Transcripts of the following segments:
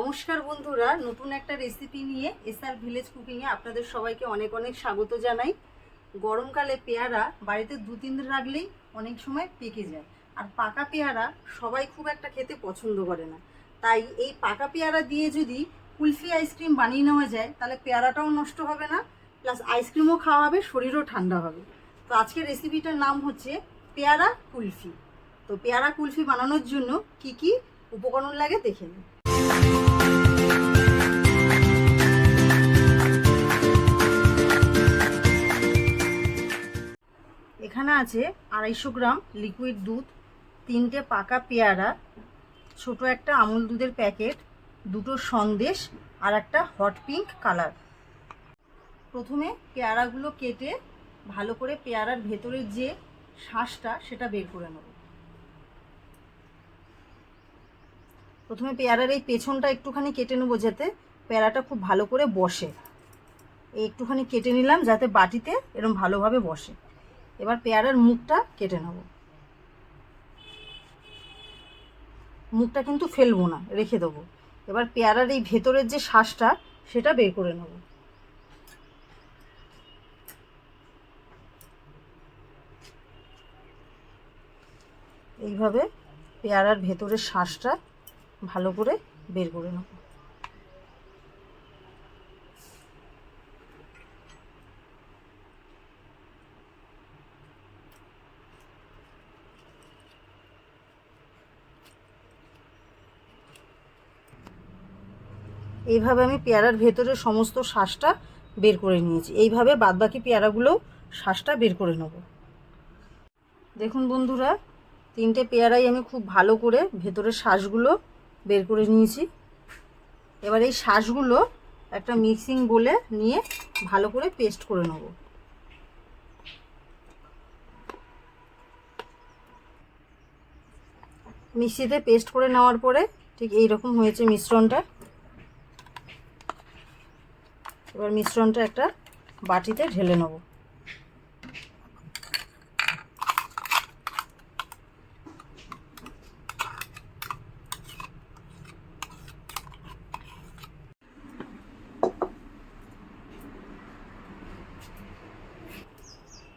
নমস্কার বন্ধুরা, নতুন একটা রেসিপি নিয়ে এসআর ভিলেজ কুকিংয়ে আপনাদের সবাইকে অনেক অনেক স্বাগত জানাই। গরমকালে পেয়ারা বাড়িতে 2-3 দিন রাখলেই অনেক সময় পেকে যায়, আর পাকা পেয়ারা সবাই খুব একটা খেতে পছন্দ করে না। তাই এই পাকা পেয়ারা দিয়ে যদি কুলফি আইসক্রিম বানিয়ে নেওয়া যায় তাহলে পেয়ারাটাও নষ্ট হবে না, প্লাস আইসক্রিমও খাওয়া হবে, শরীরও ঠান্ডা হবে। তো আজকের রেসিপিটার নাম হচ্ছে পেয়ারা কুলফি। তো পেয়ারা কুলফি বানানোর জন্য কি কি উপকরণ লাগে দেখে নিন। এখানে আছে 250 গ্রাম লিকুইড দুধ, 3টে পাকা পেয়ারা, ছোট একটা আমুল দুধের প্যাকেট, 2টো সন্দেশ আর একটা হট পিঙ্ক কালার। প্রথমে পেয়ারাগুলো কেটে ভালো করে পেয়ারার ভেতরের যে শাঁসটা সেটা বের করে নেব। প্রথমে পেয়ারার এই পেছনটা একটুখানি কেটে নেবো যাতে পেয়ারাটা খুব ভালো করে বসে। এই একটুখানি কেটে নিলাম যাতে বাটিতে এরকম ভালোভাবে বসে। এবার পেয়ারার মুখটা কেটে নেব। মুখটা কিন্তু ফেলবো না, রেখে দেবো। এবার পেয়ারার এই ভেতরের যে শাঁসটা সেটা বের করে নেব। এইভাবে পেয়ারার ভেতরের শাঁসটা ভালো করে বের করে নেব। এইভাবে আমি পেয়ারার ভেতরের সমস্ত শাঁসটা বের করে নিয়েছি। এইভাবে বাদবাকি পেয়ারাগুলোও শাঁসটা বের করে নেব। দেখুন বন্ধুরা, 3টে পেয়ারাই আমি খুব ভালো করে ভেতরের শাঁসগুলো বের করে নিয়েছি। এবার এই শাঁসগুলো একটা মিক্সিং বোলে নিয়ে ভালো করে পেস্ট করে নেব। মিক্সিতে পেস্ট করে নেওয়ার পরে ঠিক এই রকম হয়েছে মিশ্রণটা। এবার মিশ্রণটা একটা বাটিতে ঢেলে নেব।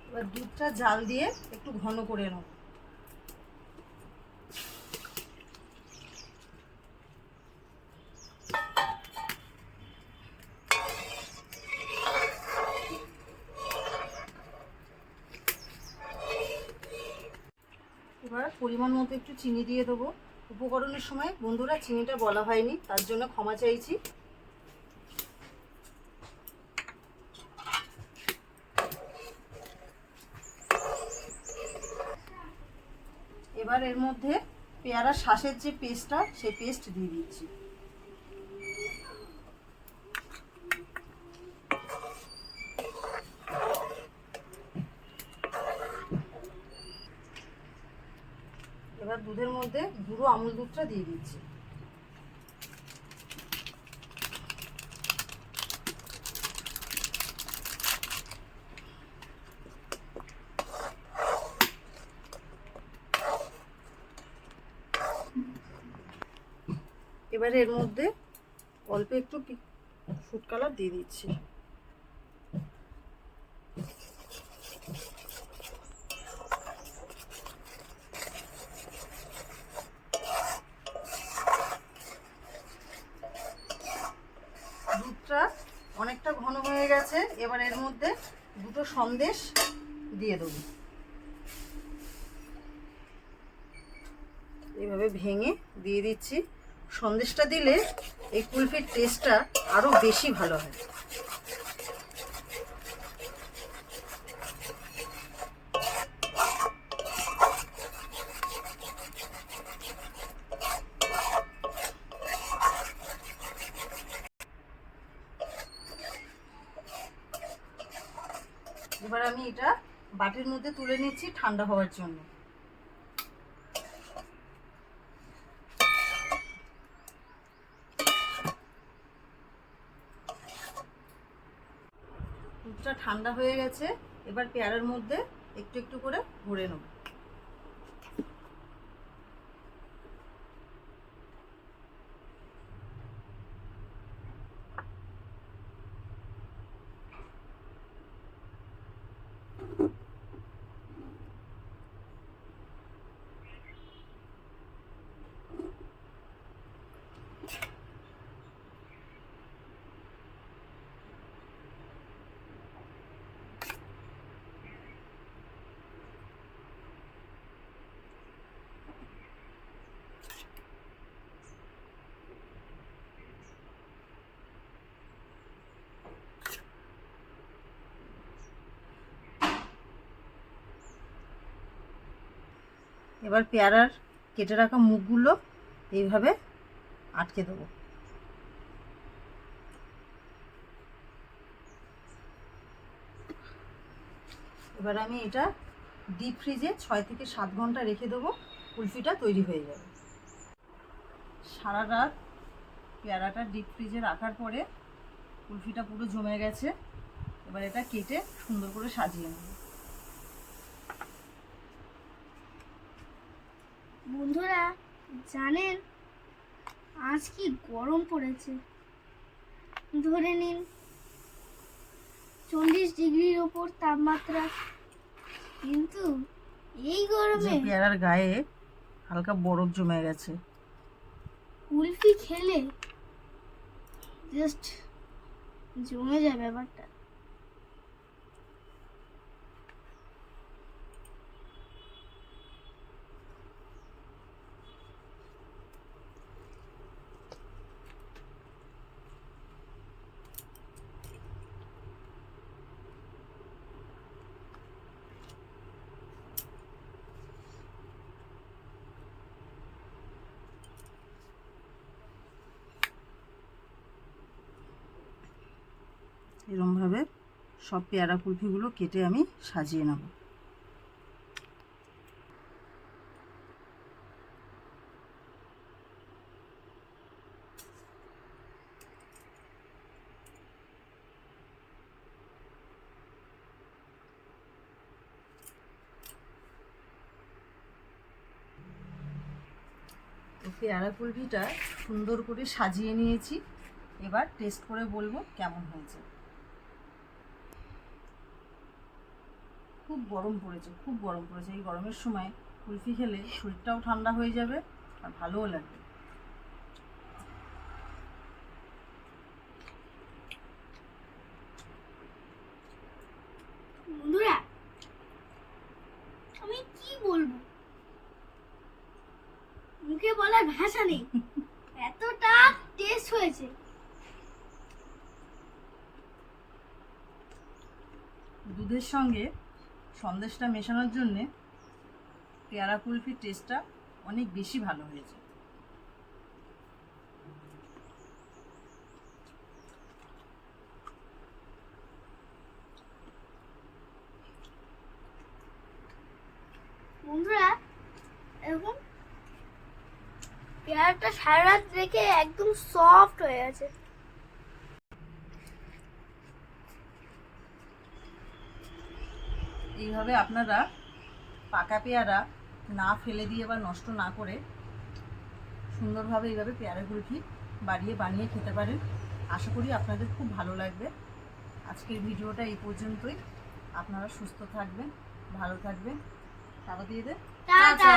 এবার দুধটা জাল দিয়ে একটু ঘন করে নেব। এবার পরিমাণ মতো একটু চিনি দিয়ে দেবো। উপকরণের সময় বন্ধুরা চিনিটা বলা হয়নি, তার জন্য ক্ষমা চাইছি। এবার এর মধ্যে পেয়ারা শাঁসের যে পেস্টটা সেই পেস্ট দিয়ে দিচ্ছি। এবার দুধের মধ্যে গুঁড়ো আমুল দুধটা দিয়ে দিচ্ছি। এবারে এর মধ্যে অল্প একটু ফুড কালার দিয়ে দিচ্ছি। দুধটা অনেকটা ঘন হয়ে গেছে। এবার এর মধ্যে 2টো সন্দেশ দিয়ে দেবো। এইভাবে ভেঙে দিয়ে দিচ্ছি। সন্দেশটা দিলে এই কুলফির টেস্টটা আরো বেশি ভালো হয়। এবার আমি এটা বাটির মধ্যে তুলে নিচ্ছি ঠান্ডা হওয়ার জন্য। দুধটা ঠান্ডা হয়ে গেছে। এবার পেয়ারার মধ্যে একটু একটু করে ভরে নেব। এবার পেয়ারার কেটে রাখা মুখগুলো এইভাবে আটকে দেবো। এবার আমি এটা ডিপ ফ্রিজে 6 থেকে 7 ঘন্টা রেখে দেবো, কুলফিটা তৈরি হয়ে যাবে। সারা রাত পেয়ারাটা ডিপ ফ্রিজে রাখার পরে কুলফিটা পুরো জমে গেছে। এবার এটা কেটে সুন্দর করে সাজিয়ে নেব। বন্ধুরা জানেন আজ কি গরম পড়েছে, ধরে নিন 40 ডিগ্রির উপর তাপমাত্রা, কিন্তু এই গরমে পেয়ারার গায়ে হালকা বরফ জমে গেছে। কুলফি খেলে জাস্ট জমে যায় ব্যাপারটা। এরকমভাবে সব পেয়ারা কুলফিগুলো কেটে আমি সাজিয়ে নেব। পেয়ারা কুলফিটা সুন্দর করে সাজিয়ে নিয়েছি। এবার টেস্ট করে বলবো কেমন হয়েছে। খুব গরম পড়েছে, খুব গরম পড়েছে। এই গরমের সময় কুলফি খেলে শরীরটাও ঠান্ডা হয়ে যাবে আর ভালোও লাগবে। বন্ধুরা আমি কি বলবো, মুখে বলার ভাষা নেই, এতটা টেস্ট হয়েছে। দুধের সঙ্গে সন্দেশটা মেশানোর জন্যে পেয়ারা কুলফির টেস্টটা অনেক বেশি ভালো হয়েছে। বন্ধুরা এরকম পেয়ারাটা সারা রাত রেখে একদম সফট হয়ে গেছে। এইভাবে আপনারা পাকা পেয়ারা না ফেলে দিয়ে বা নষ্ট না করে সুন্দরভাবে এইভাবে পেয়ারা কুলফি বানিয়ে খেতে পারেন। আশা করি আপনাদের খুব ভালো লাগবে। আজকের ভিডিওটা এই পর্যন্তই। আপনারা সুস্থ থাকবেন, ভালো থাকবেন। টাটা দিয়ে দে। টাটা।